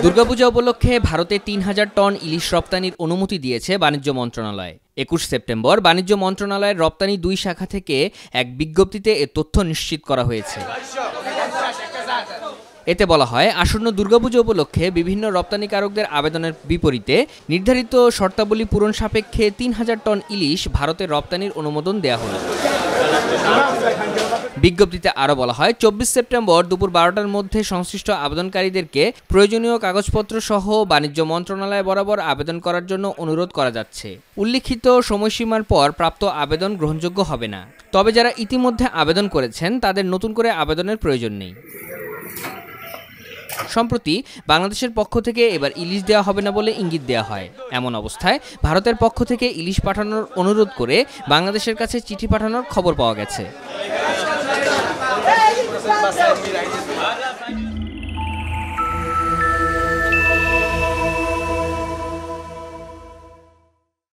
দুর্গাপূজা উপলক্ষে ভারতে ৩,০০০ টন ইলিশ রপ্তানির অনুমতি দিয়েছে বাণিজ্য মন্ত্রণালয়। ২১ সেপ্টেম্বর বাণিজ্য মন্ত্রণালয়ের রপ্তানি ২ শাখা থেকে এক বিজ্ঞপ্তিতে এ তথ্য নিশ্চিত করা হয়েছে। এতে বলা হয়, আসন্ন দুর্গাপূজা উপলক্ষে বিভিন্ন রপ্তানিকারকদের আবেদনের বিপরীতে নির্ধারিত শর্তাবলী পূরণ সাপেক্ষে ৩,০০০ টন ইলিশ ভারতে রপ্তানির অনুমোদন দেওয়া হলো। বিজ্ঞপ্তিতে আরও বলা হয়, ২৪ সেপ্টেম্বর দুপুর ১২টার মধ্যে সংশ্লিষ্ট আবেদনকারীদেরকে প্রয়োজনীয় কাগজপত্র সহ বাণিজ্য মন্ত্রণালয় বরাবর আবেদন করার জন্য অনুরোধ করা যাচ্ছে। উল্লিখিত সময়সীমার পর প্রাপ্ত আবেদন গ্রহণযোগ্য হবে না। তবে যারা ইতিমধ্যে আবেদন করেছেন তাদের নতুন করে আবেদনের প্রয়োজন নেই। সম্প্রতি বাংলাদেশের পক্ষ থেকে এবার ইলিশ দেওয়া হবে না বলে ইঙ্গিত দেওয়া হয়। এমন অবস্থায় ভারতের পক্ষ থেকে ইলিশ পাঠানোর অনুরোধ করে বাংলাদেশের কাছে চিঠি পাঠানোর খবর পাওয়া গেছে।